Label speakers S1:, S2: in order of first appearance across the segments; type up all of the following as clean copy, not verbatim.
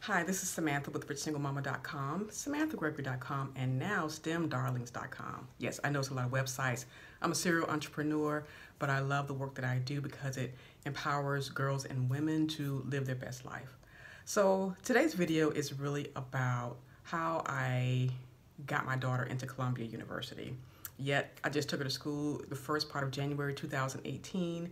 S1: Hi, this is Samantha with RichSingleMama.com, SamanthaGregory.com, and now STEMDarlings.com. Yes, I know it's a lot of websites. I'm a serial entrepreneur, but I love the work that I do because it empowers girls and women to live their best life. So today's video is really about how I got my daughter into Columbia University. Yet I just took her to school the first part of January 2018,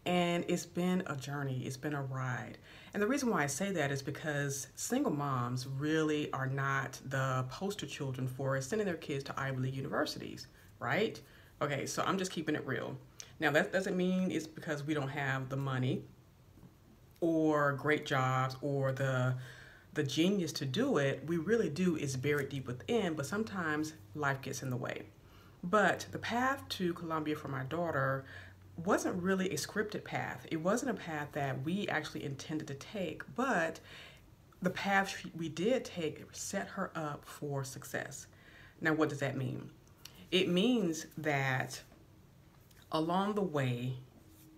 S1: and it's been a journey, it's been a ride. And the reason why I say that is because single moms really are not the poster children for sending their kids to Ivy League universities, right? Okay, so I'm just keeping it real. Now that doesn't mean it's because we don't have the money or great jobs or the genius to do it. We really do. Is buried deep within, but sometimes life gets in the way. But the path to Columbia for my daughter wasn't really a scripted path. It wasn't a path that we actually intended to take, but the path we did take set her up for success. Now, what does that mean? It means that along the way,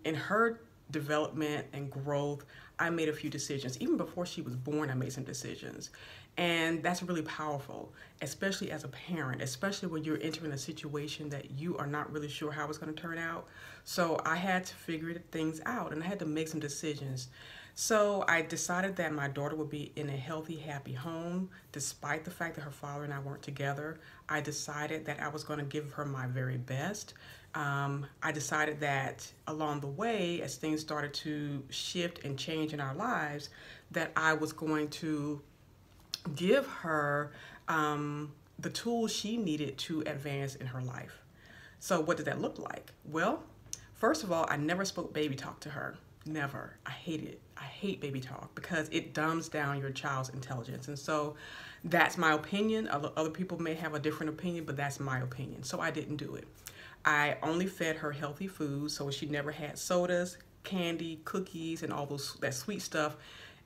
S1: in her development and growth, I made a few decisions. Even before she was born, I made some decisions. And that's really powerful, especially as a parent, especially when you're entering a situation that you are not really sure how it's going to turn out. So I had to figure things out and I had to make some decisions. So I decided that my daughter would be in a healthy, happy home, despite the fact that her father and I weren't together. I decided that I was going to give her my very best. I decided that along the way, as things started to shift and change in our lives, that I was going to give her the tools she needed to advance in her life. So what did that look like? Well, first of all, I never spoke baby talk to her. Never. I hate it. I hate baby talk because it dumbs down your child's intelligence. And so that's my opinion. Other people may have a different opinion, but that's my opinion. So I didn't do it. I only fed her healthy food, so she never had sodas, candy, cookies, and all that sweet stuff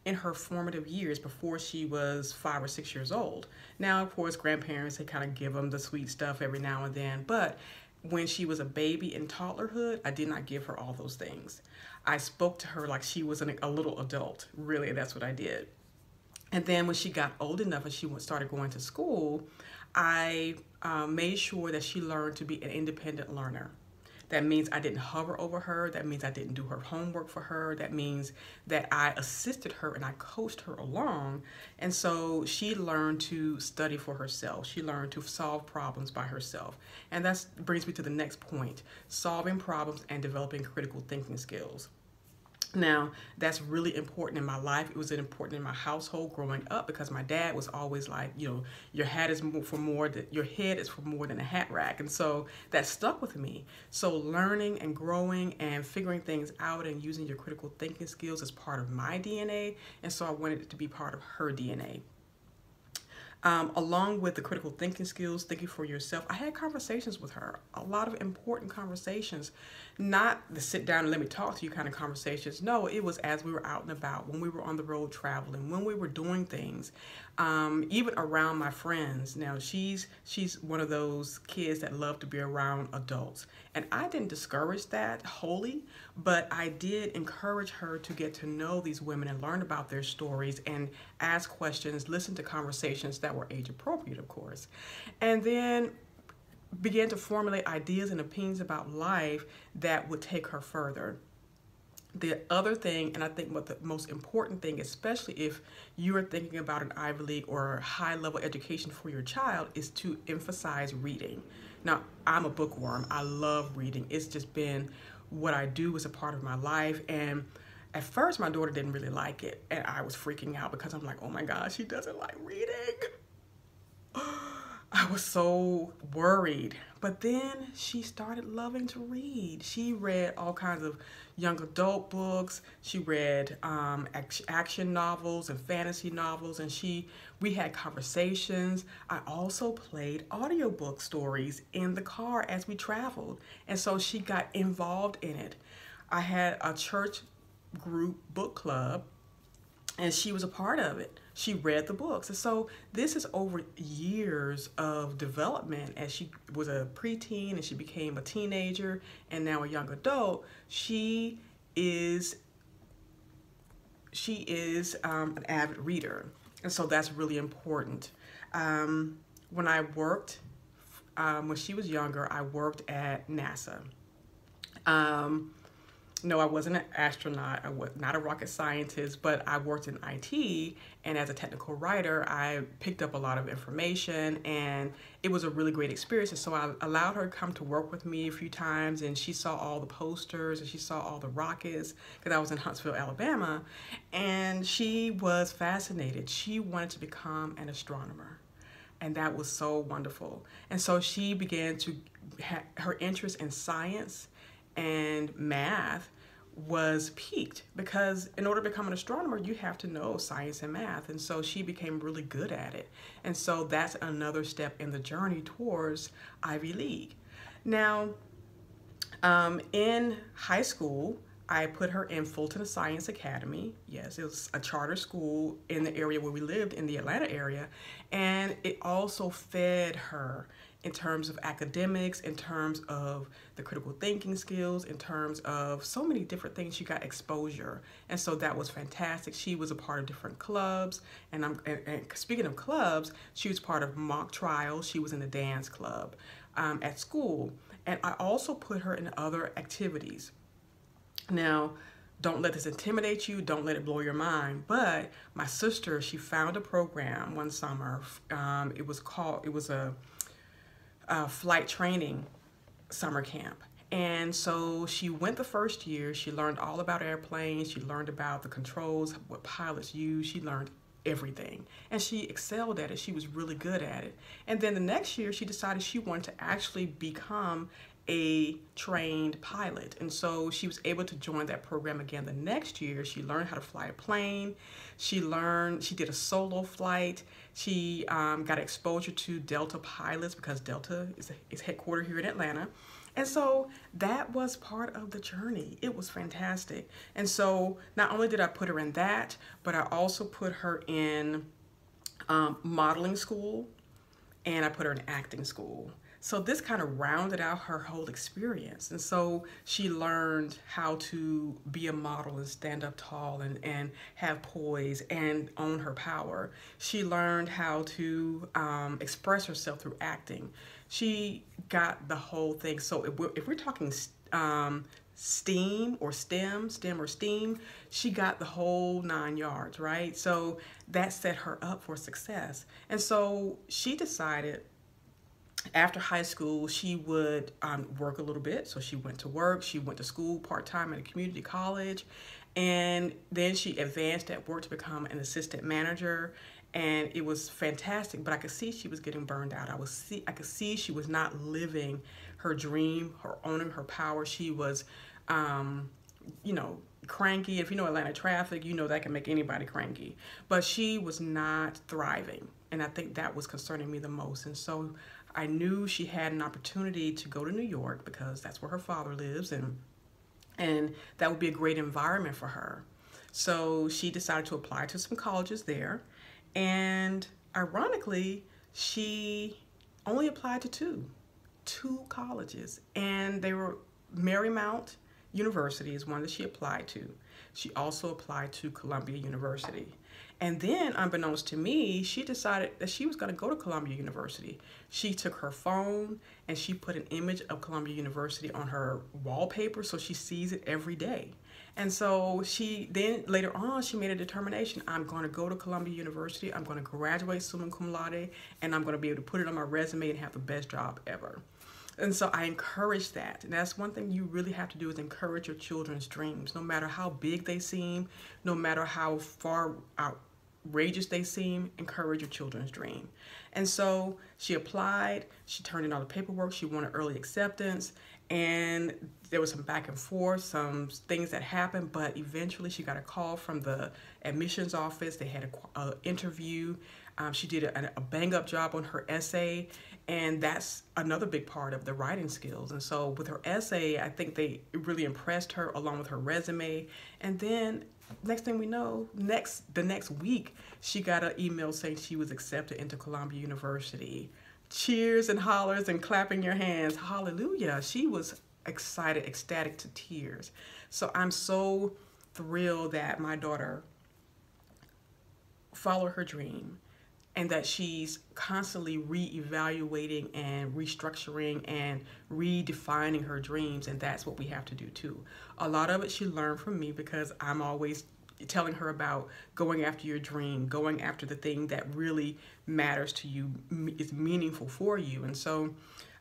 S1: in her formative years before she was 5 or 6 years old. Now, of course, grandparents, they kind of give them the sweet stuff every now and then, but when she was a baby in toddlerhood, I did not give her all those things. I spoke to her like she was a little adult. Really, that's what I did. And then when she got old enough and she started going to school, I made sure that she learned to be an independent learner. That means I didn't hover over her. That means I didn't do her homework for her. That means that I assisted her and I coached her along. And so she learned to study for herself. She learned to solve problems by herself. And that brings me to the next point, solving problems and developing critical thinking skills. Now, that's really important in my life. It was important in my household growing up because my dad was always like, your head is for more than a hat rack. And so that stuck with me. So learning and growing and figuring things out and using your critical thinking skills is part of my DNA. And so I wanted it to be part of her DNA. Along with the critical thinking skills, thinking for yourself, I had conversations with her, a lot of important conversations, not the sit down and let me talk to you kind of conversations. No, it was as we were out and about, when we were on the road traveling, when we were doing things, even around my friends. Now, she's one of those kids that love to be around adults. And I didn't discourage that wholly, but I did encourage her to get to know these women and learn about their stories and ask questions, listen to conversations that were age appropriate, of course. And then began to formulate ideas and opinions about life that would take her further. The other thing, and I think what the most important thing, especially if you are thinking about an Ivy League or high-level education for your child, is to emphasize reading. Now, I'm a bookworm. I love reading. It's just been what I do as a part of my life. And at first, my daughter didn't really like it. And I was freaking out because I'm like, oh my gosh, she doesn't like reading. I was so worried. But then she started loving to read. She read all kinds of young adult books. She read action novels and fantasy novels, and we had conversations. I also played audiobook stories in the car as we traveled, and so she got involved in it. I had a church group book club, and she was a part of it. She read the books. And so this is over years of development. As she was a preteen and she became a teenager and now a young adult, she is an avid reader. And so that's really important. When I worked, when she was younger, I worked at NASA. Um, no, I wasn't an astronaut. I was not a rocket scientist, but I worked in IT. And as a technical writer, I picked up a lot of information, and it was a really great experience. And so I allowed her to come to work with me a few times, and she saw all the posters and she saw all the rockets, because I was in Huntsville, Alabama. And she was fascinated. She wanted to become an astronomer. And that was so wonderful. And so she began to her interest in science and math was piqued, because in order to become an astronomer, you have to know science and math. And so she became really good at it. And so that's another step in the journey towards Ivy League. Now, in high school, I put her in Fulton Science Academy. Yes, it was a charter school in the area where we lived, in the Atlanta area. And it also fed her in terms of academics, in terms of the critical thinking skills, in terms of so many different things. She got exposure. And so that was fantastic. She was a part of different clubs. And speaking of clubs, she was part of mock trials. She was in the dance club at school. And I also put her in other activities. Now, don't let this intimidate you. Don't let it blow your mind. But my sister, she found a program one summer. It was a flight training summer camp. And so she went the first year. She learned all about airplanes. She learned about the controls, what pilots use. She learned everything. And she excelled at it. She was really good at it. And then the next year, she decided she wanted to actually become a trained pilot. And so she was able to join that program again the next year. She learned how to fly a plane. She did a solo flight. She got exposure to Delta pilots, because Delta is headquartered here in Atlanta. And so that was part of the journey. It was fantastic. And so not only did I put her in that, but I also put her in modeling school, and I put her in acting school. So this kind of rounded out her whole experience. And so she learned how to be a model and stand up tall and have poise and own her power. She learned how to express herself through acting. She got the whole thing. So if we're talking STEAM or STEM or STEAM, she got the whole 9 yards, right? So that set her up for success. And so she decided after high school, she would work a little bit. So she went to work. She went to school part-time at a community college. And then she advanced at work to become an assistant manager. And it was fantastic, but I could see she was getting burned out. I could see she was not living her dream, her owning her power. She was, cranky. If you know Atlanta traffic, you know that can make anybody cranky. But she was not thriving. And I think that was concerning me the most. And so I knew she had an opportunity to go to New York, because that's where her father lives, and that would be a great environment for her. So she decided to apply to some colleges there. And ironically, she only applied to two colleges, and they were Marymount University is one that she applied to. She also applied to Columbia University. And then, unbeknownst to me, she decided that she was going to go to Columbia University. She took her phone and she put an image of Columbia University on her wallpaper, so she sees it every day. And so later on, she made a determination. I'm going to go to Columbia University. I'm going to graduate summa cum laude, and I'm going to be able to put it on my resume and have the best job ever. And so I encourage that. And that's one thing you really have to do, is encourage your children's dreams, no matter how big they seem, no matter how far outrageous they seem. Encourage your children's dream. And so she applied, she turned in all the paperwork, she wanted early acceptance, and there was some back and forth, some things that happened, but eventually she got a call from the admissions office. They had an interview. She did a bang-up job on her essay, and that's another big part of the writing skills. And so with her essay, I think it really impressed her, along with her resume. And then next thing we know, the next week, she got an email saying she was accepted into Columbia University. Cheers and hollers and clapping your hands. Hallelujah. She was excited, ecstatic to tears. So I'm so thrilled that my daughter follow her dream, and that she's constantly reevaluating and restructuring and redefining her dreams. And that's what we have to do too. A lot of it she learned from me, because I'm always telling her about going after your dream, going after the thing that really matters to you, is meaningful for you. And so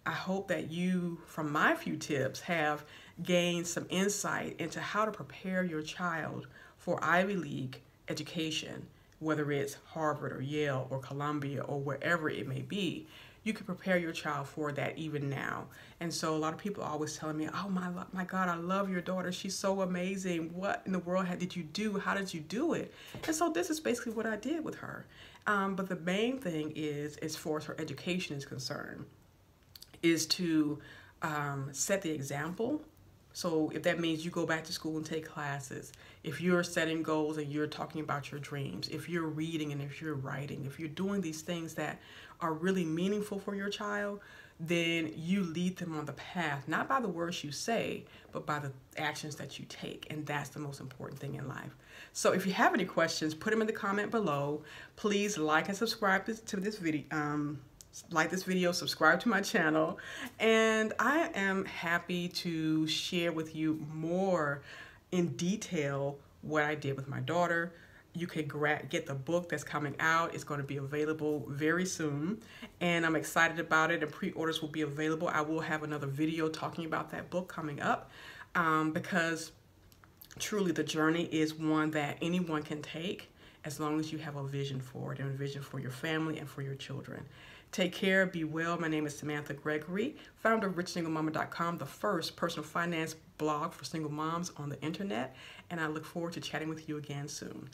S1: I hope that you, from my few tips, have gained some insight into how to prepare your child for Ivy League education, whether it's Harvard or Yale or Columbia or wherever it may be. You can prepare your child for that even now. And so a lot of people are always telling me, oh my God, I love your daughter. She's so amazing. What in the world did you do? How did you do it? And so this is basically what I did with her. But the main thing is, as far as her education is concerned, is to set the example. So if that means you go back to school and take classes, if you're setting goals and you're talking about your dreams, if you're reading and if you're writing, if you're doing these things that are really meaningful for your child, then you lead them on the path, not by the words you say, but by the actions that you take. And that's the most important thing in life. So if you have any questions, put them in the comment below. Please like and subscribe to this video. Like this video, subscribe to my channel, and I am happy to share with you more in detail what I did with my daughter. You can get the book that's coming out. It's going to be available very soon, and I'm excited about it, and pre-orders will be available. I will have another video talking about that book coming up, because truly the journey is one that anyone can take, as long as you have a vision for it and a vision for your family and for your children. Take care, be well. My name is Samantha Gregory, founder of RichSingleMama.com, the first personal finance blog for single moms on the internet, and I look forward to chatting with you again soon.